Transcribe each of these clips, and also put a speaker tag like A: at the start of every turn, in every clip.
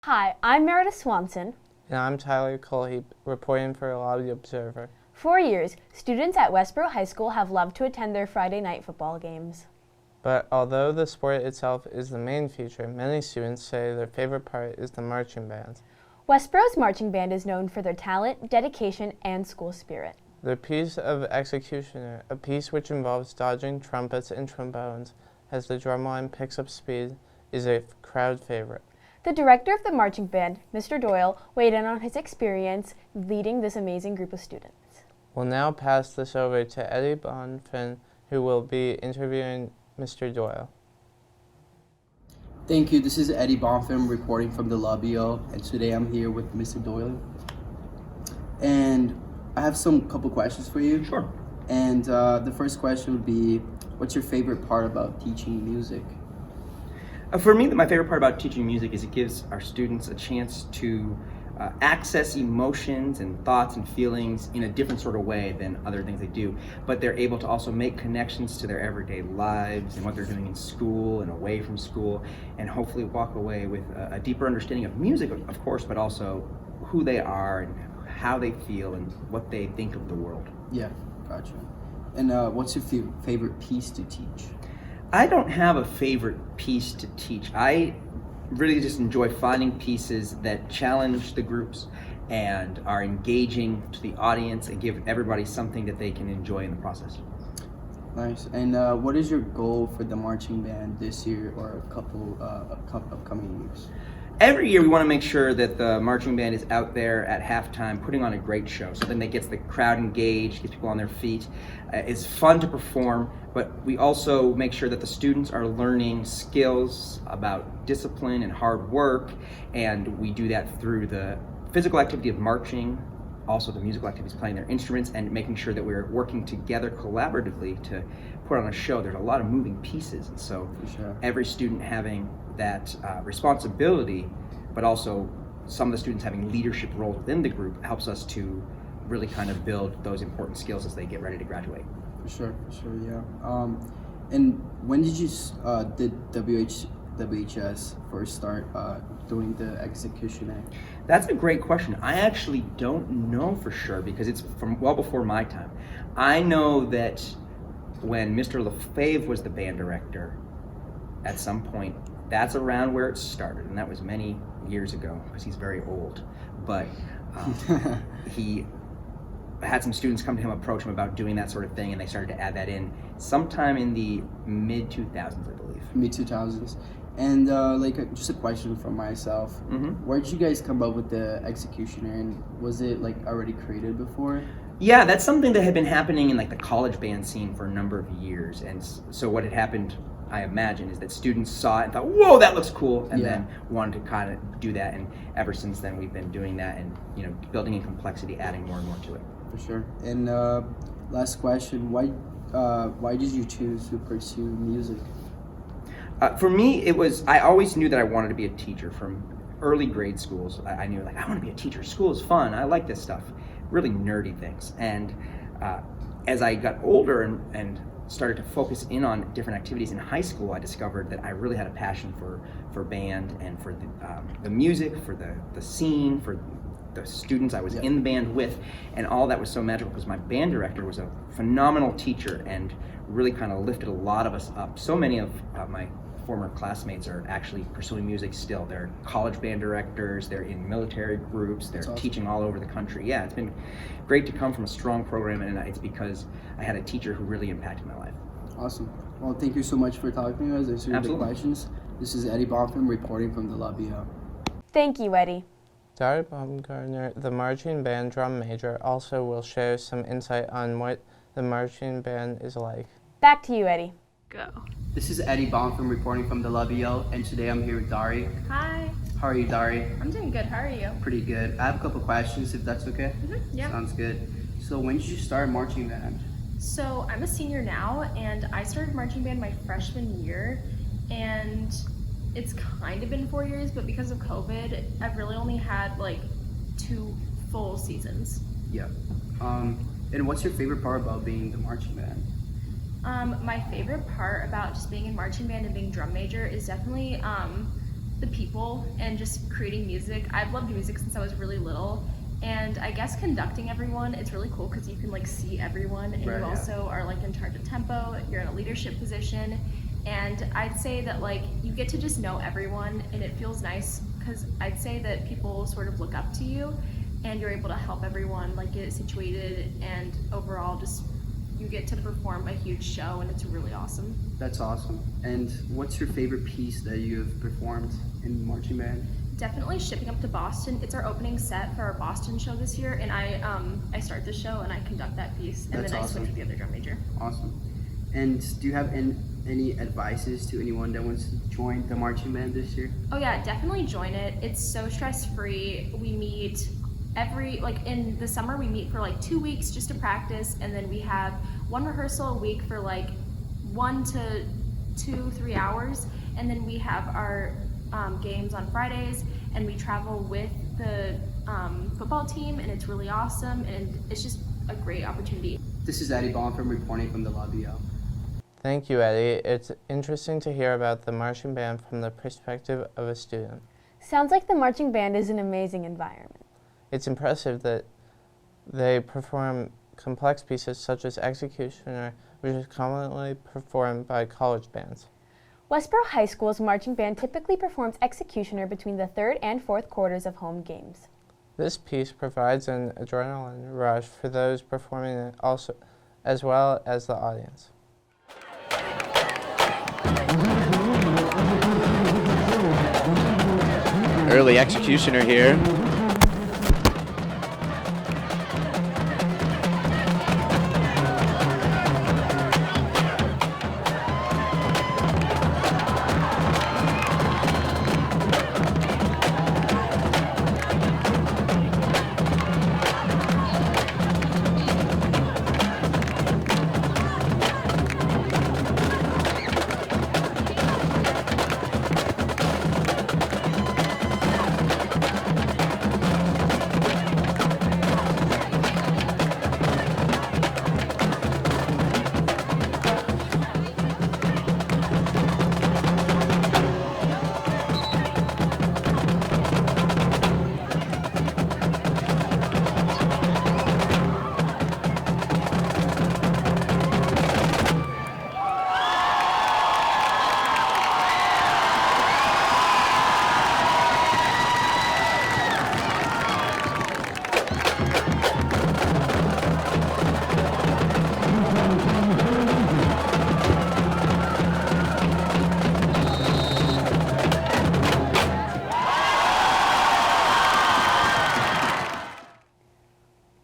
A: Hi, I'm Meredith Swanson.
B: And I'm Tyler Cohlhepp, reporting for the Lobby Observer.
A: For years, students at Westborough High School have loved to attend their Friday night football games.
B: But although the sport itself is the main feature, many students say their favorite part is the marching band.
A: Westborough's marching band is known for their talent, dedication, and school spirit.
B: The piece of Executioner, a piece which involves dodging trumpets and trombones as the drumline picks up speed, is a crowd favorite.
A: The director of the marching band, Mr. Doyle, weighed in on his experience leading this amazing group of students.
B: We'll now pass this over to Eddie Bomfim, who will be interviewing Mr. Doyle.
C: Thank you. This is Eddie Bomfim reporting from the Lobby, and today I'm here with Mr. Doyle. And I have some couple questions for you.
D: Sure.
C: And the first question would be, what's your favorite part about teaching music?
D: For me, my favorite part about teaching music is it gives our students a chance to access emotions and thoughts and feelings in a different sort of way than other things they do. But they're able to also make connections to their everyday lives and what they're doing in school and away from school, and hopefully walk away with a deeper understanding of music, of course, but also who they are and how they feel and what they think of the world.
C: Yeah, gotcha. And what's your favorite piece to teach?
D: I don't have a favorite piece to teach. I really just enjoy finding pieces that challenge the groups and are engaging to the audience and give everybody something that they can enjoy in the process.
C: Nice. And what is your goal for the marching band this year or a couple upcoming years?
D: Every year we want to make sure that the marching band is out there at halftime putting on a great show, something that gets the crowd engaged, gets people on their feet. It's fun to perform, but we also make sure that the students are learning skills about discipline and hard work, and we do that through the physical activity of marching, also the musical activities, playing their instruments, and making sure that we're working together collaboratively to put on a show. There's a lot of moving pieces, and so every student having that responsibility, but also some of the students having leadership roles within the group helps us to really kind of build those important skills as they get ready to graduate.
C: For sure, yeah. And when did you did WHS first start doing the execution act?
D: That's a great question. I actually don't know for sure because it's from well before my time. I know that when Mr. LaFave was the band director, at some point, that's around where it started, and that was many years ago because he's very old. But he had some students come to him, approach him about doing that sort of thing, and they started to add that in sometime in the mid-2000s, I believe.
C: Mid-2000s. And just a question from myself.
D: Mm-hmm.
C: Where did you guys come up with the executioner, and was it already created before?
D: Yeah, that's something that had been happening in the college band scene for a number of years, and so what had happened, I imagine, is that students saw it and thought, "Whoa, that looks cool," and then wanted to kind of do that. And ever since then, we've been doing that and building in complexity, adding more and more to it.
C: For sure. And last question: why did you choose to pursue music?
D: For me, it was I always knew that I wanted to be a teacher from early grade schools. I knew I want to be a teacher. School is fun. I like this stuff, really nerdy things. And as I got older and started to focus in on different activities in high school, I discovered that I really had a passion for band and for the music, for the scene, for the students I was in the band with, and all that was so magical because my band director was a phenomenal teacher and really kind of lifted a lot of us up. So many of my former classmates are actually pursuing music still. They're college band directors, they're in military groups, they're teaching all over the country. Yeah, it's been great to come from a strong program, and it's because I had a teacher who really impacted my life.
C: Awesome. Well, thank you so much for talking to us, answering the questions. This is Eddie Bomfim reporting from the Lobby.
A: Thank you, Eddie.
B: Dr. Baumgartner, the marching band drum major, also will share some insight on what the marching band is like.
A: Back to you, Eddie.
E: Go.
C: This is Eddie Bomfim reporting from the Lobby, and today I'm here with Dari.
E: Hi.
C: How are you, Dari?
E: I'm doing good. How are you?
C: Pretty good. I have a couple questions, if that's okay.
E: Yeah.
C: Sounds good. So when did you start marching band?
E: So I'm a senior now, and I started marching band my freshman year, and it's kind of been 4 years, but because of COVID, I've really only had 2 full seasons.
C: Yeah. And what's your favorite part about being the marching band?
E: My favorite part about just being in marching band and being drum major is definitely the people and just creating music. I've loved music since I was really little, and I guess conducting everyone, it's really cool because you can like see everyone, and
C: Right,
E: you
C: yeah.
E: also are like in charge of tempo, you're in a leadership position, and I'd say that like you get to just know everyone, and it feels nice because I'd say that people sort of look up to you, and you're able to help everyone like get situated, and overall just you get to perform a huge show, and it's really awesome.
C: That's awesome. And what's your favorite piece that you have performed in marching band?
E: Definitely Shipping Up to Boston. It's our opening set for our Boston show this year, and I start the show and I conduct that piece, and
C: That's
E: then I
C: awesome.
E: switch with the other drum major.
C: Awesome. And do you have any advices to anyone that wants to join the marching band this year?
E: Oh yeah, definitely join it. It's so stress-free. We meet in the summer we meet for like 2 weeks just to practice, and then we have one rehearsal a week for like 1 to 2-3 hours, and then we have our games on Fridays, and we travel with the football team, and it's really awesome, and it's just a great opportunity.
C: This is Eddie Bomfim reporting from the lobby.
B: Thank you, Eddie. It's interesting to hear about the marching band from the perspective of a student.
A: Sounds like the marching band is an amazing environment.
B: It's impressive that they perform complex pieces such as Executioner, which is commonly performed by college bands.
A: Westborough High School's marching band typically performs Executioner between the third and fourth quarters of home games.
B: This piece provides an adrenaline rush for those performing it also, as well as the audience.
F: Early Executioner here.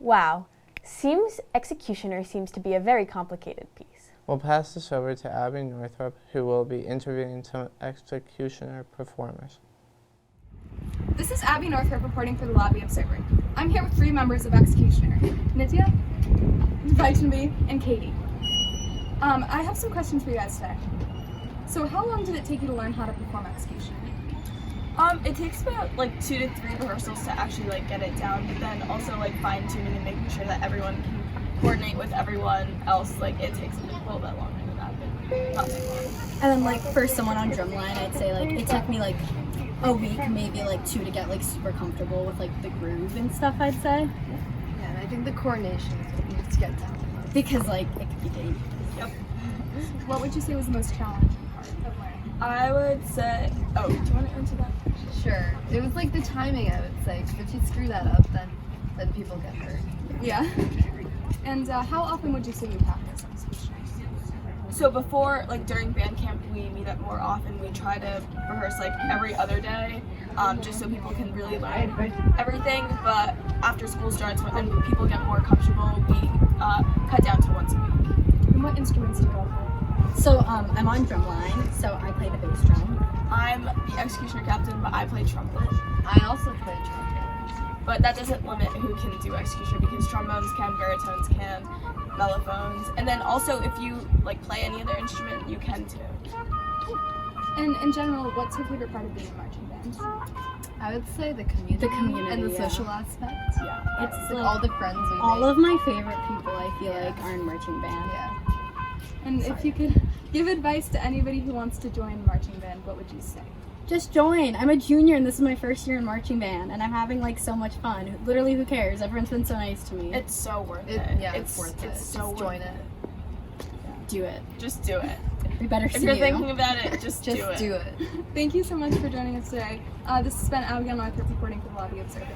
A: Wow, Executioner seems to be a very complicated piece.
B: We'll pass this over to Abby Northrup, who will be interviewing some Executioner performers.
G: This is Abby Northrup reporting for the Lobby Observer. I'm here with 3 members of Executioner, Nitya, Vaishnavi, and Katie. I have some questions for you guys today. So how long did it take you to learn how to perform Executioner?
H: It takes about like 2 to 3 rehearsals to actually like get it down, but then also like fine tuning and making sure that everyone can coordinate with everyone else. Like it takes a little bit longer than that, but not that long.
I: And then like for someone on drumline, I'd say like it took me like a week, maybe like 2 to get like super comfortable with like the groove and stuff, I'd say.
J: Yeah, and I think the coordination is what needs to get down.
I: Because like it could be dangerous.
H: Yep.
G: What would you say was the most challenging part of learning?
H: I would say, oh, do you want to answer that?
J: Sure. It was like the timing, I would say, 'cause if you screw that up, then people get hurt.
G: Yeah. And how often would you say you practice Executioner?
H: So before, like during band camp, we meet up more often. We try to rehearse like every other day, just so people can really learn everything. But after school starts and people get more comfortable, we cut down to once a week.
G: And what instruments do you all play?
I: So I'm on drumline, so I play the bass drum.
H: I'm the Executioner captain, but I play trumpet.
J: I also play trumpet.
H: But that doesn't limit who can do Executioner because trombones can, baritones can, mellophones, and then also if you like play any other instrument, you can too.
G: And in general, what's your favorite part of being a marching band?
J: I would say the community.
I: The community,
J: and the
I: yeah.
J: social aspect.
H: Yeah.
J: It's like all the friends we
I: All
J: make.
I: of my favorite people I feel like are in marching band.
J: Yeah.
G: And if you could give advice to anybody who wants to join marching band, what would you say?
I: Just join. I'm a junior and this is my first year in marching band and I'm having like so much fun. Literally, who cares? Everyone's been so nice to me.
H: It's so worth it.
J: Yeah, it's worth it.
H: It's so
J: Just
H: worth
J: join it.
I: Do it.
H: Just do it.
I: We better
H: If
I: see
H: you're
I: you.
H: thinking about it, just do it.
J: do it.
G: Thank you so much for joining us today. This has been Abigail Northrup reporting for the Lobby Observer.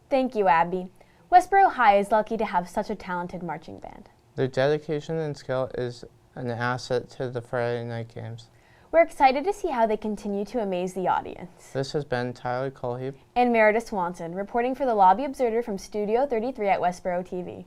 A: Thank you, Abby. Westborough High is lucky to have such a talented marching band.
B: Their dedication and skill is an asset to the Friday night games.
A: We're excited to see how they continue to amaze the audience.
B: This has been Tyler Cohlhepp
A: And Meredith Swanson, reporting for the Lobby Observer from Studio 33 at Westborough TV.